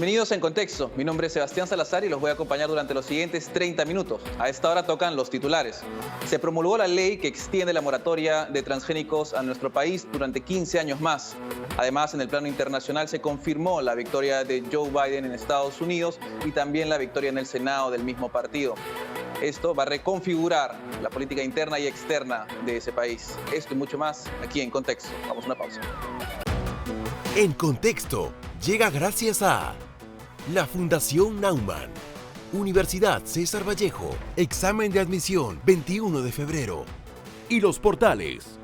Bienvenidos en Contexto. Mi nombre es Sebastián Salazar y los voy a acompañar durante los siguientes 30 minutos. A esta hora tocan los titulares. Se promulgó la ley que extiende la moratoria de transgénicos a nuestro país durante 15 años más. Además, en el plano internacional se confirmó la victoria de Joe Biden en Estados Unidos y también la victoria en el Senado del mismo partido. Esto va a reconfigurar la política interna y externa de ese país. Esto y mucho más aquí en Contexto. Vamos a una pausa. En Contexto llega gracias a la Fundación Naumann, Universidad César Vallejo, examen de admisión 21 de febrero y Los Portales.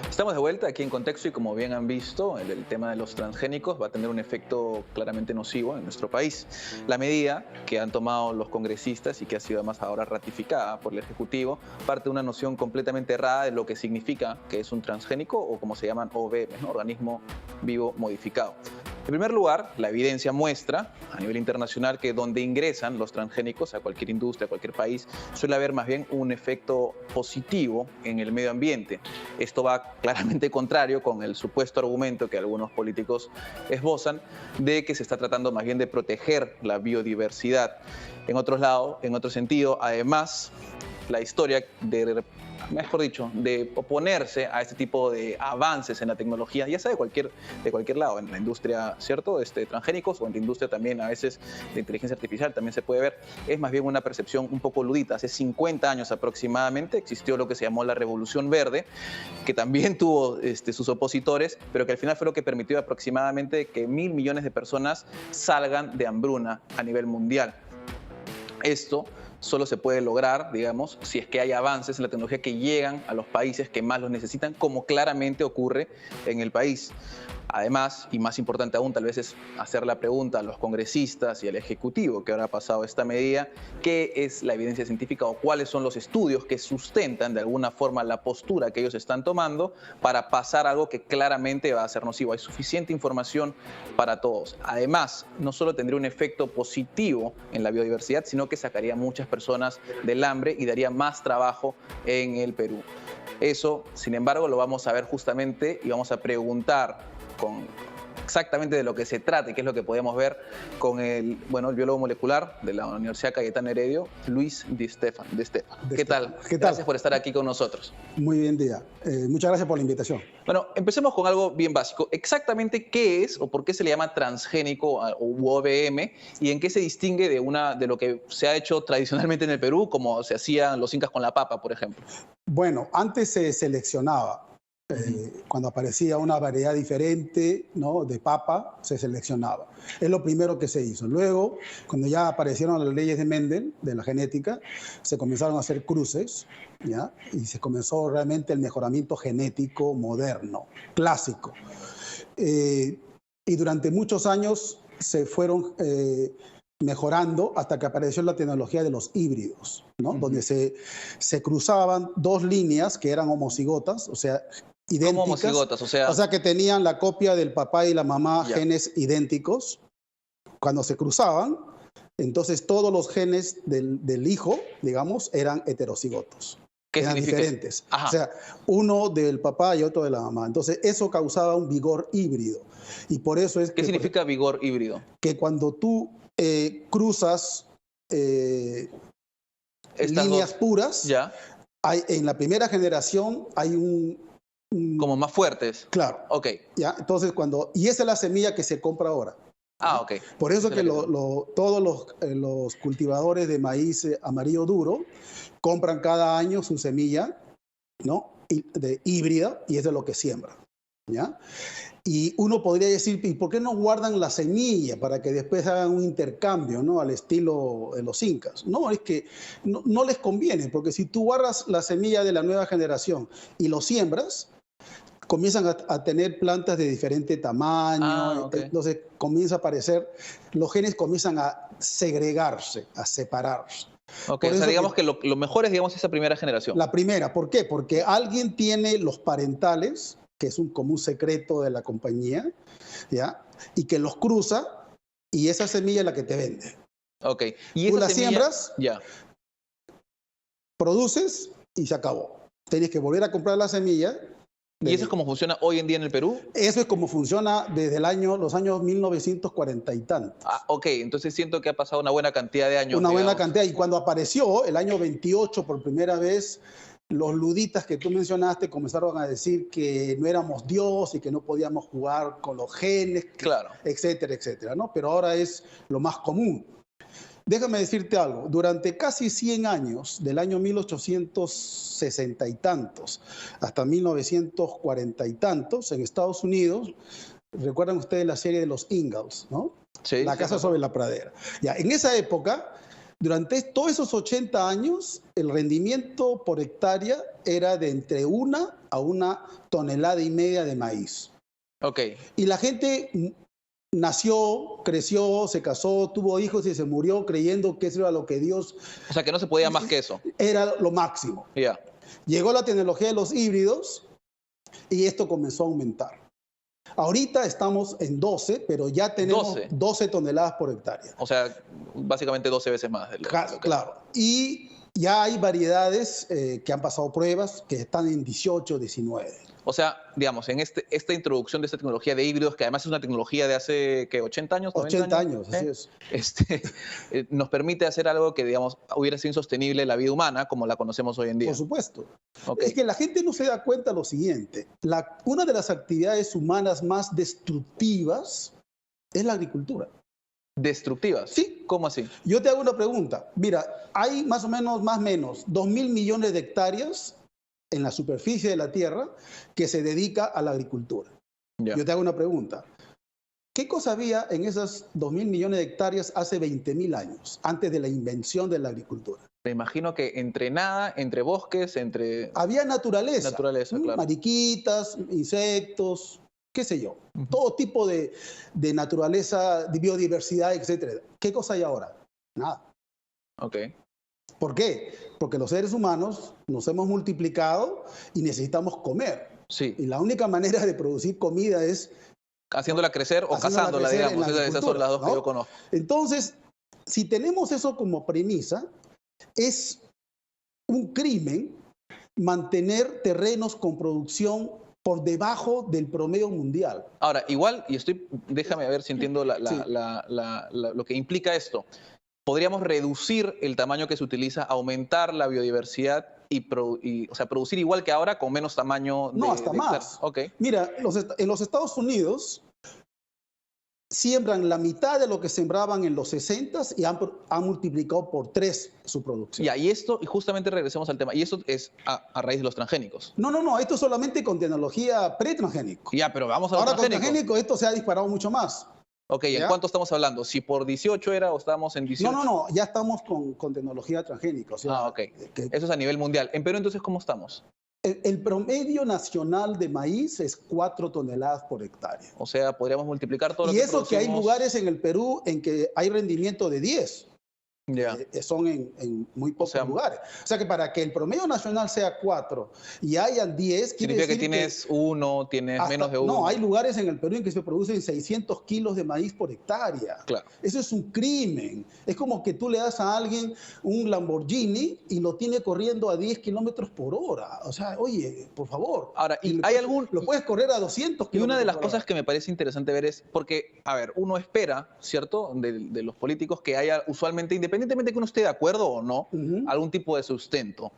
Estamos de vuelta aquí en Contexto y como bien han visto, el tema de los transgénicos va a tener un efecto claramente nocivo en nuestro país. La medida que han tomado los congresistas y que ha sido además ahora ratificada por el Ejecutivo parte de una noción completamente errada de lo que significa que es un transgénico o como se llaman OVM, ¿no? Organismo vivo modificado. En primer lugar, la evidencia muestra a nivel internacional que donde ingresan los transgénicos a cualquier industria, a cualquier país, suele haber más bien un efecto positivo en el medio ambiente. Esto va claramente contrario con el supuesto argumento que algunos políticos esbozan de que se está tratando más bien de proteger la biodiversidad. En otro sentido, además, la historia de oponerse a este tipo de avances en la tecnología, ya sea de cualquier lado, en la industria, ¿cierto? Transgénicos o en la industria también a veces de inteligencia artificial también se puede ver, es más bien una percepción un poco ludita. Hace 50 años aproximadamente existió lo que se llamó la Revolución Verde, que también tuvo sus opositores, pero que al final fue lo que permitió aproximadamente que 1.000 millones de personas salgan de hambruna a nivel mundial. Esto solo se puede lograr, digamos, si es que hay avances en la tecnología que llegan a los países que más los necesitan, como claramente ocurre en el país. Además, y más importante aún, tal vez es hacer la pregunta a los congresistas y al Ejecutivo que ahora ha pasado esta medida, ¿qué es la evidencia científica o cuáles son los estudios que sustentan de alguna forma la postura que ellos están tomando para pasar algo que claramente va a ser nocivo? Hay suficiente información para todos. Además, no solo tendría un efecto positivo en la biodiversidad, sino que sacaría a muchas personas del hambre y daría más trabajo en el Perú. Eso, sin embargo, lo vamos a ver justamente y vamos a preguntar exactamente de lo que se trata y qué es lo que podemos ver con el biólogo molecular de la Universidad Cayetano Heredia, Luis Di Stefano. ¿Qué tal? Gracias por estar aquí con nosotros. Muy bien, día. Muchas gracias por la invitación. Bueno, empecemos con algo bien básico. Exactamente qué es o por qué se le llama transgénico u OVM y en qué se distingue de lo que se ha hecho tradicionalmente en el Perú, como se hacían los incas con la papa, por ejemplo. Bueno, antes se seleccionaba. Cuando aparecía una variedad diferente, ¿no?, de papa, se seleccionaba. Es lo primero que se hizo. Luego, cuando ya aparecieron las leyes de Mendel, de la genética, se comenzaron a hacer cruces, ¿ya? Y se comenzó realmente el mejoramiento genético moderno, clásico. Y durante muchos años se fueron mejorando hasta que apareció la tecnología de los híbridos, ¿no? Donde se cruzaban dos líneas que eran homocigotas, o sea, idénticas. ¿Cómo homocigotas? O sea, que tenían la copia del papá y la mamá, genes idénticos. Cuando se cruzaban, entonces todos los genes del hijo, digamos, eran heterocigotos. Eran diferentes. O sea, uno del papá y otro de la mamá. Entonces, eso causaba un vigor híbrido. Y por eso es ¿Qué significa vigor híbrido? Que cuando tú cruzas líneas puras, en la primera generación hay como más fuertes. Claro. Ok. ¿Ya? Entonces, y esa es la semilla que se compra ahora. Ok. Por eso que todos los cultivadores de maíz amarillo duro compran cada año su semilla, ¿no?, de híbrida, y eso es lo que siembran, ¿ya? Y uno podría decir, ¿y por qué no guardan la semilla para que después hagan un intercambio, ¿no?, al estilo de los incas? No, es que no les conviene, porque si tú guardas la semilla de la nueva generación y lo siembras, comienzan a tener plantas de diferente tamaño, entonces comienza a aparecer, los genes comienzan a segregarse, a separarse. O sea, digamos que lo mejor es, digamos, esa primera generación. La primera, ¿por qué? Porque alguien tiene los parentales, que es un común secreto de la compañía, ¿ya?, y que los cruza, y esa semilla es la que te vende. Ok. ¿Y tú esa la siembras, produces y se acabó. Tienes que volver a comprar la semilla ¿Y eso es como funciona hoy en día en el Perú? Eso es como funciona desde los años 1940 y tantos. Ah, ok, entonces siento que ha pasado una buena cantidad de años. Una buena digamos. cantidad. Y cuando apareció el año 28 por primera vez, los luditas que tú mencionaste comenzaron a decir que no éramos Dios y que no podíamos jugar con los genes, Claro. etcétera, etcétera, ¿no? Pero ahora es lo más común. Déjame decirte algo, durante casi 100 años, del año 1860 y tantos hasta 1940 y tantos, en Estados Unidos, recuerdan ustedes la serie de los Ingalls, ¿no? Sí, La sí, casa sobre la pradera. Ya, en esa época, durante todos esos 80 años, el rendimiento por hectárea era de entre 1 a 1,5 toneladas de maíz. Ok. Y la gente nació, creció, se casó, tuvo hijos y se murió creyendo que eso era lo que Dios... O sea, que no se podía más que eso. Era lo máximo. Ya. Llegó la tecnología de los híbridos y esto comenzó a aumentar. Ahorita estamos en 12, pero ya tenemos 12 toneladas por hectárea. O sea, básicamente 12 veces más. Claro. Y ya hay variedades que han pasado pruebas que están en 18, 19. O sea, digamos, en esta introducción de esta tecnología de híbridos, que además es una tecnología de hace, ¿qué? ¿80 años? 80 años, así es. Nos permite hacer algo que, digamos, hubiera sido insostenible la vida humana como la conocemos hoy en día. Por supuesto. Okay. Es que la gente no se da cuenta de lo siguiente. Una de las actividades humanas más destructivas es la agricultura. ¿Destructivas? Sí. ¿Cómo así? Yo te hago una pregunta. Mira, hay más o menos, más o menos, 2.000 millones de hectáreas en la superficie de la Tierra que se dedica a la agricultura. Yeah. Yo te hago una pregunta. ¿Qué cosa había en esas 2.000 millones de hectáreas hace 20.000 años, antes de la invención de la agricultura? Me imagino que entre nada, entre bosques, entre... Había naturaleza. Naturaleza, claro. Mariquitas, insectos, qué sé yo. Todo tipo de naturaleza, de biodiversidad, etc. ¿Qué cosa hay ahora? Nada. Ok. ¿Por qué? Porque los seres humanos nos hemos multiplicado y necesitamos comer. Sí. Y la única manera de producir comida es... haciéndola crecer o cazándola, digamos. Esas son las dos, ¿no?, que yo conozco. Entonces, si tenemos eso como premisa, es un crimen mantener terrenos con producción por debajo del promedio mundial. Ahora, igual, déjame ver si entiendo lo que implica esto. Podríamos reducir el tamaño que se utiliza, aumentar la biodiversidad o sea, producir igual que ahora con menos tamaño. No, hasta más. Okay. Mira, en los Estados Unidos siembran la mitad de lo que sembraban en los 60s y han multiplicado por 3 su producción. Ya, y justamente regresemos al tema, y esto es a raíz de los transgénicos. No, esto es solamente con tecnología pre-transgénico. Ya, pero vamos a los Ahora transgénicos. Con transgénico esto se ha disparado mucho más. Ok, ¿en cuánto estamos hablando? ¿Si por 18 era o estábamos en 18? No, ya estamos con tecnología transgénica. O sea, ok. Eso es a nivel mundial. ¿En Perú entonces cómo estamos? El promedio nacional de maíz es 4 toneladas por hectárea. O sea, podríamos multiplicar todo lo que producimos. Y eso que hay lugares en el Perú en que hay rendimiento de 10. Yeah. Son en muy pocos lugares. O sea que para que el promedio nacional sea 4 y hayan 10, quiere decir que tienes 1, tienes menos de 1. No, hay lugares en el Perú en que se producen 600 kilos de maíz por hectárea. Claro. Eso es un crimen. Es como que tú le das a alguien un Lamborghini y lo tiene corriendo a 10 kilómetros por hora. O sea, oye, por favor. Ahora, lo puedes correr a 200 kilómetros por hora. Y una de las cosas que me parece interesante ver es, porque, a ver, uno espera, ¿cierto?, de los políticos que haya usualmente, independientemente de que uno esté de acuerdo o no, algún tipo de sustento.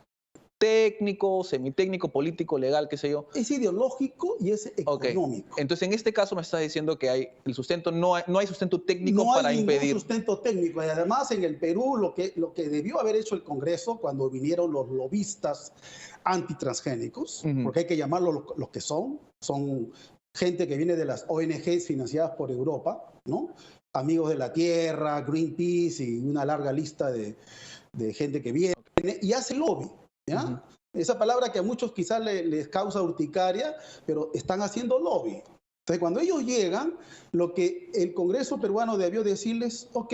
Técnico, semitécnico, político, legal, qué sé yo. Es ideológico y es económico. Okay. Entonces, en este caso me estás diciendo que hay el sustento, no hay sustento técnico para impedir. No hay ningún sustento técnico. Y además, en el Perú, lo que debió haber hecho el Congreso cuando vinieron los lobistas antitransgénicos, porque hay que llamarlos los que son gente que viene de las ONGs financiadas por Europa, ¿no? Amigos de la Tierra, Greenpeace y una larga lista de gente que viene y hace lobby, ¿ya? Esa palabra que a muchos quizás les causa urticaria, pero están haciendo lobby. Entonces, cuando ellos llegan, lo que el Congreso peruano debió decirles, ok,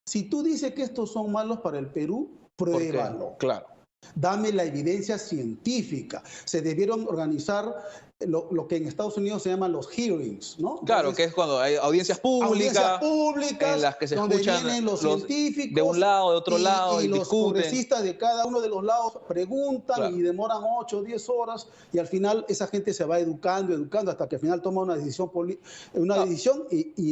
si tú dices que estos son malos para el Perú, pruébalo. Claro. Dame la evidencia científica. Se debieron organizar lo que en Estados Unidos se llaman los hearings, ¿no? Claro, Entonces, que es cuando hay audiencias públicas en las que se donde escuchan vienen los científicos de un lado, de otro lado, y y los discuten. congresistas de cada uno de los lados preguntan, Claro. y demoran 8 o 10 horas, y al final esa gente se va educando hasta que al final toma una decisión,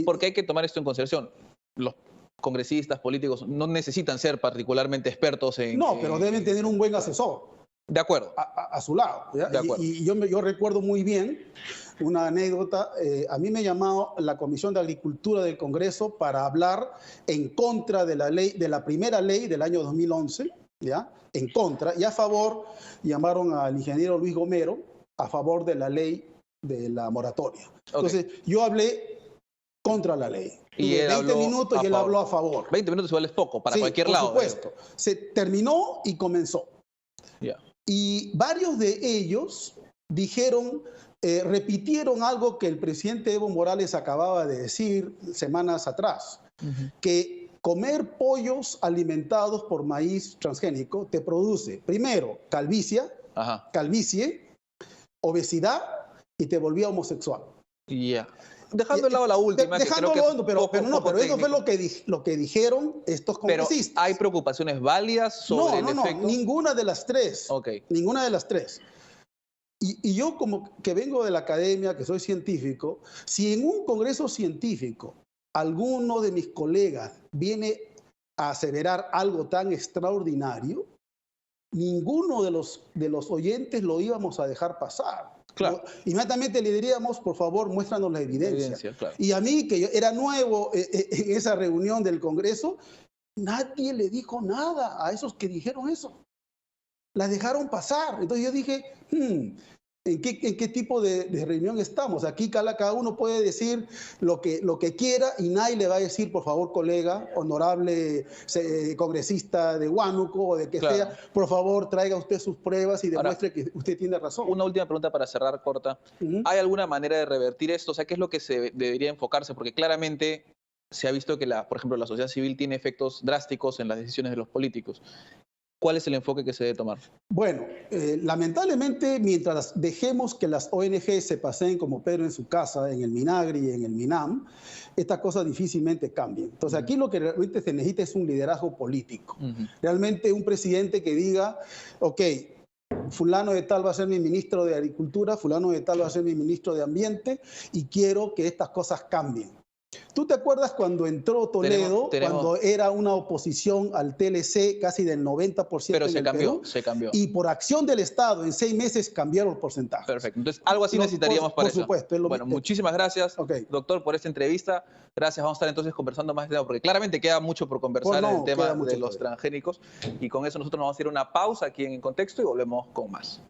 Porque hay que tomar esto en consideración. Los congresistas, políticos, no necesitan ser particularmente expertos en... No, pero deben tener un buen asesor De acuerdo. a su lado. ¿Ya? De acuerdo. Y yo recuerdo muy bien una anécdota. A mí me llamó la Comisión de Agricultura del Congreso para hablar en contra de la ley, de la primera ley del año 2011, ¿ya? En contra, y a favor llamaron al ingeniero Luis Gomero a favor de la ley de la moratoria. Entonces, yo hablé contra la ley. Y él 20 habló minutos a y él favor. habló a favor. 20 minutos igual es poco, para Sí, cualquier por lado. supuesto. Se terminó y comenzó. Ya. Y varios de ellos dijeron, repitieron algo que el presidente Evo Morales acababa de decir semanas atrás, que comer pollos alimentados por maíz transgénico te produce, primero, calvicie, obesidad y te volvía homosexual. Ya. Dejando de lado la última. Pero eso fue lo que dijeron estos congresistas. Pero ¿hay preocupaciones válidas sobre el efecto? No, ninguna de las tres. Ninguna de las tres. Y yo, como que vengo de la academia, que soy científico, si en un congreso científico alguno de mis colegas viene a aseverar algo tan extraordinario, ninguno de los oyentes lo íbamos a dejar pasar. Claro. Inmediatamente le diríamos, por favor, muéstranos la evidencia. Claro. Y a mí, que yo era nuevo en esa reunión del Congreso, nadie le dijo nada a esos que dijeron eso. La dejaron pasar. Entonces yo dije, ¿en qué tipo de reunión estamos? Aquí cada uno puede decir lo que quiera y nadie le va a decir, por favor, colega, honorable congresista de Huánuco o de que sea, por favor, traiga usted sus pruebas y demuestre que usted tiene razón. Una última pregunta para cerrar, corta. ¿Hay alguna manera de revertir esto? O sea, ¿qué es lo que se debería enfocarse? Porque claramente se ha visto que, por ejemplo, la sociedad civil tiene efectos drásticos en las decisiones de los políticos. ¿Cuál es el enfoque que se debe tomar? Bueno, lamentablemente, mientras dejemos que las ONG se paseen como Pedro en su casa, en el Minagri y en el Minam, estas cosas difícilmente cambian. Entonces, aquí lo que realmente se necesita es un liderazgo político. Realmente un presidente que diga, ok, fulano de tal va a ser mi ministro de Agricultura, fulano de tal va a ser mi ministro de Ambiente, y quiero que estas cosas cambien. ¿Tú te acuerdas cuando entró Toledo, cuando era una oposición al TLC casi del 90%? Pero se cambió. Y por acción del Estado, en 6 meses cambiaron los porcentajes. Perfecto. Entonces, algo así necesitaríamos para eso. Por supuesto. Bueno, muchísimas gracias, doctor, por esta entrevista. Gracias. Vamos a estar entonces conversando más de tema, porque claramente queda mucho por conversar en el tema de los transgénicos. Y con eso nosotros nos vamos a ir a una pausa aquí en Contexto y volvemos con más.